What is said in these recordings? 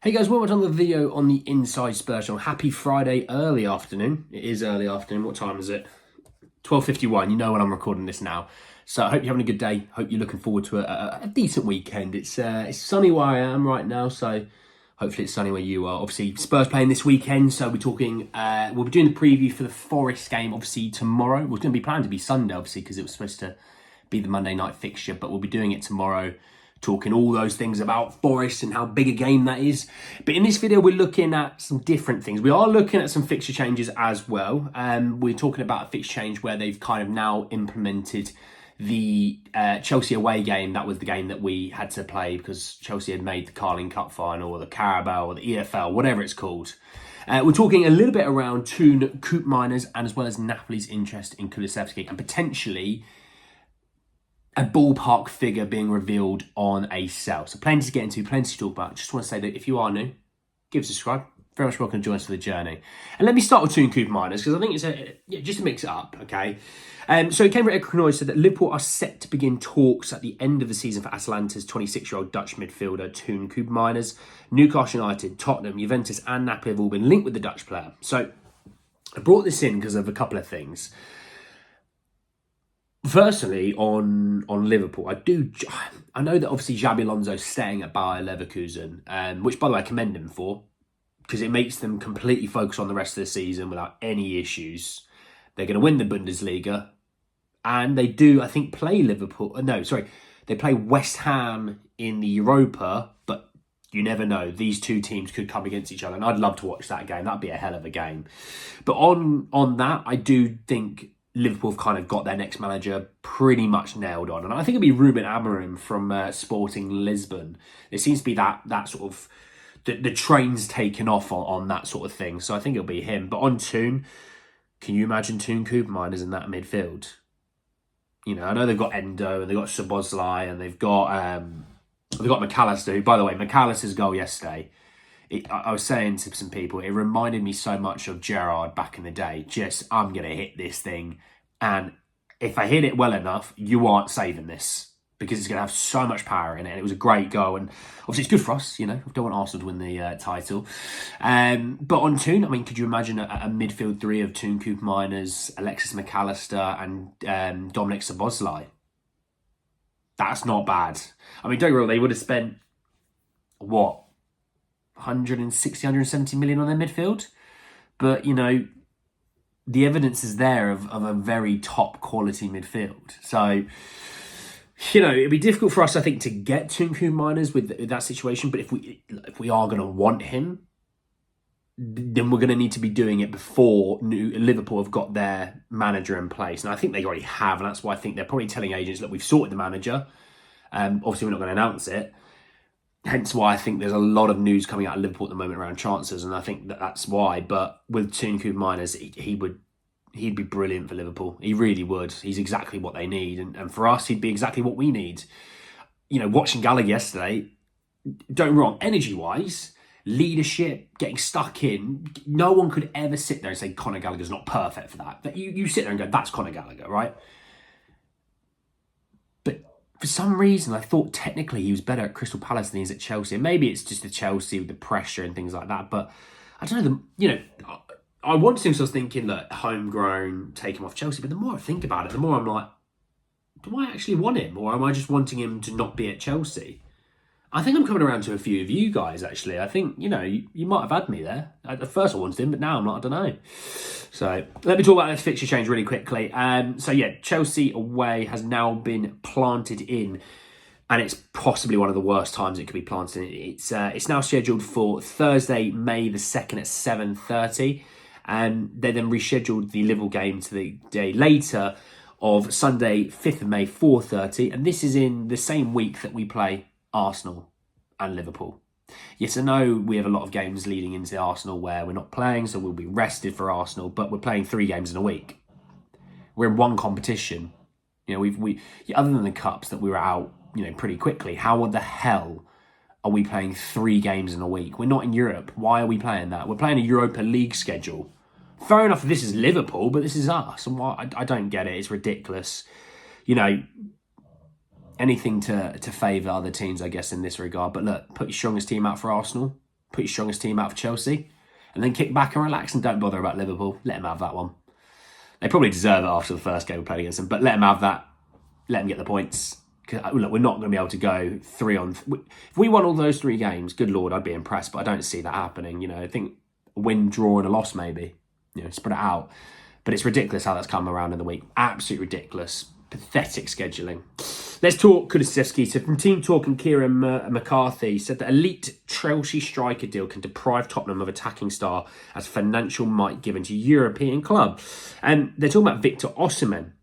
Hey guys, welcome to another video on the Inside Spurs channel. Happy Friday, early afternoon. It is early afternoon. What time is it? 12:51. You know when I'm recording this now. So I hope you're having a good day. Hope you're looking forward to a decent weekend. It's sunny where I am right now, so hopefully it's sunny where you are. Obviously, Spurs playing this weekend, so we're talking. We'll be doing the preview for the Forest game, obviously tomorrow. It was going to be planned to be Sunday, obviously, because it was supposed to be the Monday night fixture, but we'll be doing it tomorrow, talking all those things about Forest and how big a game that is. But in this video, we're looking at some different things. We are looking at some fixture changes as well. We're talking about a fixture change where they've kind of now implemented the Chelsea away game. That was the game that we had to play because Chelsea had made the Carling Cup final or the Carabao or the EFL, whatever it's called. We're talking a little bit around Teun, Koopmeiners, and as well as Napoli's interest in Kulusevski and potentially a ballpark figure being revealed on a sell. So plenty to get into, plenty to talk about. Just want to say that if you are new, give us a subscribe. Very much welcome to join us for the journey. And let me start with Teun Koopmeiners because I think it's just to mix it up, okay? So Cambridge Economics said that Liverpool are set to begin talks at the end of the season for Atalanta's 26-year-old Dutch midfielder Teun Koopmeiners. Newcastle United, Tottenham, Juventus and Napoli have all been linked with the Dutch player. So I brought this in because of a couple of things. Firstly, on Liverpool, I know that obviously Xabi Alonso's staying at Bayer Leverkusen, which, by the way, I commend him for, because it makes them completely focus on the rest of the season without any issues. They're going to win the Bundesliga, and they do, I think, play Liverpool. They play West Ham in the Europa, but you never know. These two teams could come against each other, and I'd love to watch that game. That'd be a hell of a game. But on that, I do think Liverpool have kind of got their next manager pretty much nailed on. And I think it'll be Ruben Amorim from Sporting Lisbon. It seems to be that sort of, the train's taken off on that sort of thing. So I think it'll be him. But on Teun, can you imagine Teun Koopmeiners in that midfield? You know, I know they've got Endo and they've got Szoboszlai and they've got McAllister, who, by the way, McAllister's goal yesterday, I was saying to some people, it reminded me so much of Gerrard back in the day. Just, I'm going to hit this thing. And if I hit it well enough, you aren't saving this because it's going to have so much power in it. And it was a great goal. And obviously it's good for us, you know. I don't want Arsenal to win the title. But on Teun, I mean, could you imagine a midfield three of Teun Koopmeiners, Alexis McAllister and Dominic Szoboszlai? That's not bad. I mean, don't get me wrong, they would have spent, what? 160, 170 million on their midfield. But, you know, the evidence is there of a very top quality midfield. So, you know, it'd be difficult for us, I think, to get Teun Koopmeiners with that situation. But if we are going to want him, then we're going to need to be doing it before Liverpool have got their manager in place. And I think they already have. And that's why I think they're probably telling agents, look, we've sorted the manager. Obviously, we're not going to announce it. Hence why I think there's a lot of news coming out of Liverpool at the moment around transfers, and I think that's why. But with Teun Koopmeiners, he'd be brilliant for Liverpool. He really would. He's exactly what they need, and for us, he'd be exactly what we need. You know, watching Gallagher yesterday, don't get me wrong, energy-wise, leadership, getting stuck in, no one could ever sit there and say Conor Gallagher's not perfect for that. That you sit there and go, that's Conor Gallagher, right? For some reason, I thought technically he was better at Crystal Palace than he is at Chelsea. And maybe it's just the Chelsea with the pressure and things like that. But I don't know. I wanted him, so I was thinking, look, homegrown, take him off Chelsea. But the more I think about it, the more I'm like, do I actually want him? Or am I just wanting him to not be at Chelsea? I think I'm coming around to a few of you guys, actually. I think, you might have had me there. At first I wanted him, but now I'm not, I don't know. So let me talk about this fixture change really quickly. Chelsea away has now been planted in, and it's possibly one of the worst times it could be planted in. It's now scheduled for Thursday, May the 2nd at 7:30. They then rescheduled the Liverpool game to the day later of Sunday, 5th of May, 4:30. And this is in the same week that we play Arsenal and Liverpool. Yes, I know we have a lot of games leading into Arsenal where we're not playing, so we'll be rested for Arsenal, but we're playing 3 games in a week. We're in one competition. You know, we other than the cups that we were out, pretty quickly. How the hell are we playing 3 games in a week? We're not in Europe. Why are we playing that? We're playing a Europa League schedule. Fair enough, this is Liverpool, but this is us. And I don't get it. It's ridiculous. Anything to favour other teams, I guess, in this regard. But look, put your strongest team out for Arsenal. put your strongest team out for Chelsea, and then kick back and relax and don't bother about Liverpool. Let them have that one. They probably deserve it after the first game we played against them, but let them have that. Let them get the points. Look, we're not going to be able to go 3-on. If we won all those 3 games, good Lord, I'd be impressed, but I don't see that happening. I think a win, draw and a loss maybe. Spread it out. But it's ridiculous how that's come around in the week. Absolutely ridiculous. Pathetic scheduling. Let's talk Kulusevski. So from Team Talk, and Kieran McCarthy said that elite Chelsea striker deal can deprive Tottenham of attacking star as financial might given to European club. And they're talking about Victor Osimhen.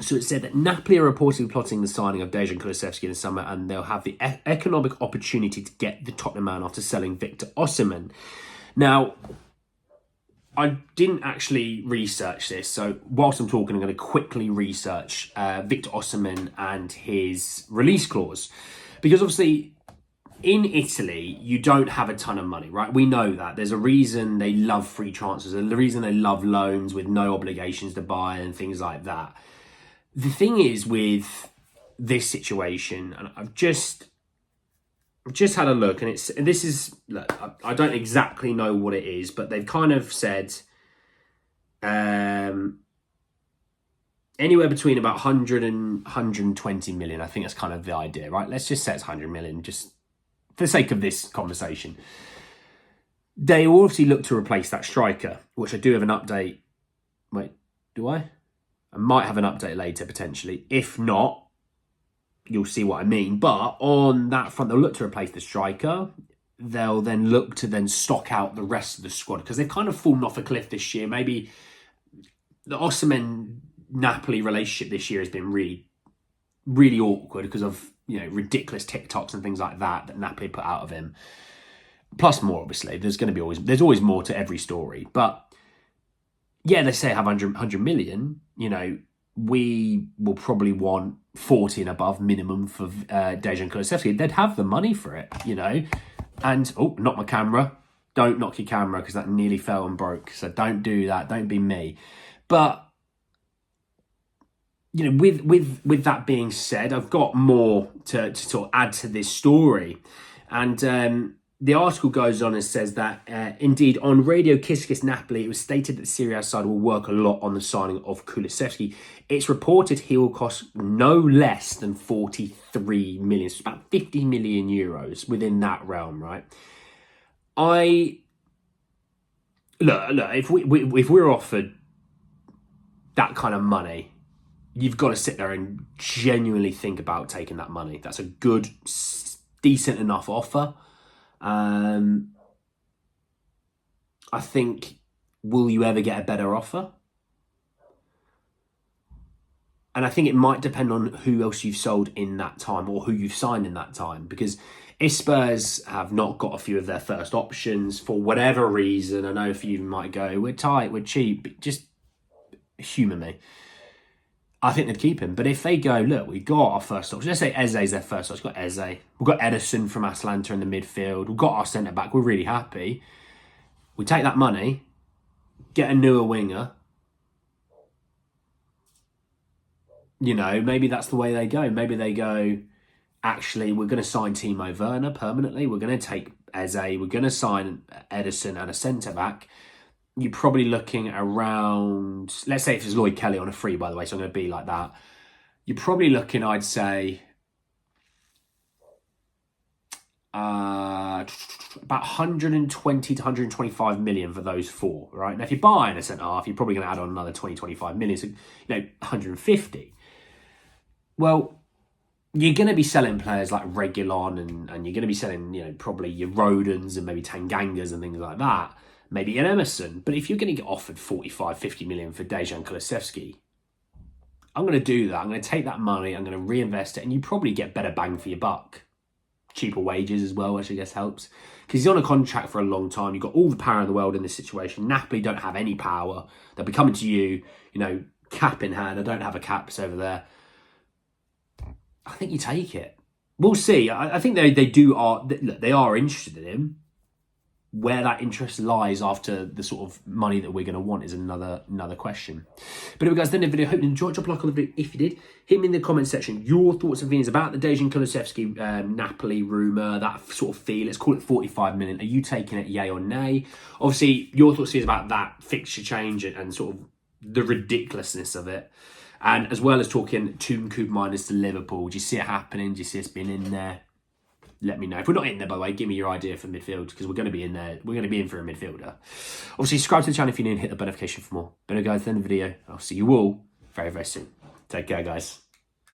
So it said that Napoli are reportedly plotting the signing of Dejan Kulusevski in the summer, and they'll have the economic opportunity to get the Tottenham man after selling Victor Osimhen. Now, I didn't actually research this, so whilst I'm talking, I'm going to quickly research Victor Osimhen and his release clause. Because obviously, in Italy, you don't have a ton of money, right? We know that. There's a reason they love free transfers, and the reason they love loans with no obligations to buy and things like that. The thing is with this situation, and I've just had a look, and look, I don't exactly know what it is, but they've kind of said anywhere between about 100 and 120 million. I think that's kind of the idea, right? Let's just say it's 100 million, just for the sake of this conversation. They obviously look to replace that striker, which I do have an update. Wait, do I? I might have an update later, potentially. If not, you'll see what I mean. But on that front, they'll look to replace the striker. They'll then look to then stock out the rest of the squad, because they've kind of fallen off a cliff this year. Maybe the Osimhen-Napoli relationship this year has been really, really awkward because of ridiculous TikToks and things like that Napoli put out of him. Plus more, obviously. There's always more to every story. But yeah, they say have 100 million. We will probably want 40 and above minimum for Dejan Kulusevski. They'd have the money for it, And, not my camera. Don't knock your camera, because that nearly fell and broke. So don't do that. Don't be me. But, with that being said, I've got more to sort of add to this story. And the article goes on and says that, indeed, on Radio Kiss Kiss Napoli, it was stated that the Serie A side will work a lot on the signing of Kulusevski. It's reported he will cost no less than 43 million, so about 50 million euros within that realm, right? Look, if we're offered that kind of money, you've got to sit there and genuinely think about taking that money. That's a good, decent enough offer. I think, will you ever get a better offer? And I think it might depend on who else you've sold in that time, or who you've signed in that time. Because if Spurs have not got a few of their first options for whatever reason, I know a few might go, we're tight, we're cheap, just humour me. I think they'd keep him. But if they go, look, we've got our first option. Let's say Eze's their first option. We've got Eze. We've got Ederson from Atalanta in the midfield. We've got our centre-back. We're really happy. We take that money, get a newer winger. Maybe that's the way they go. Maybe they go, actually, we're going to sign Timo Werner permanently. We're going to take Eze. We're going to sign Ederson and a centre-back. You're probably looking around, let's say if it's Lloyd Kelly on a free, by the way, so I'm going to be like that. You're probably looking, I'd say, about 120 to 125 million for those four, right? Now, if you're buying a centre-half, you're probably going to add on another 20, 25 million, so, 150. Well, you're going to be selling players like Reguilon, and you're going to be selling, probably your Rodens and maybe Tangangas and things like that. Maybe an Emerson. But if you're going to get offered 45, 50 million for Dejan Kulusevski, I'm going to do that. I'm going to take that money, I'm going to reinvest it, and you probably get better bang for your buck. Cheaper wages as well, which I guess helps. Because he's on a contract for a long time. You've got all the power in the world in this situation. Napoli don't have any power. They'll be coming to you, cap in hand. I don't have a caps over there. I think you take it. We'll see. I think they are interested in him. where that interest lies after the sort of money that we're going to want is another question. But anyway, guys, then the video. Hope you enjoyed. Drop a like on the video if you did. Hit me in the comment section your thoughts and feelings about the Dejan Kulusevski Napoli rumour, that sort of fee. Let's call it 45 million. Are you taking it, yay or nay? Obviously, your thoughts is about that fixture change and sort of the ridiculousness of it. And as well as talking Teun Koopmeiners to Liverpool. Do you see it happening? Do you see us being in there? Let me know. If we're not in there, by the way, give me your idea for midfield, because we're going to be in there. We're going to be in for a midfielder. Obviously, subscribe to the channel if you're new and hit the notification for more. But anyway, guys, at the end of the video, I'll see you all very, very soon. Take care, guys.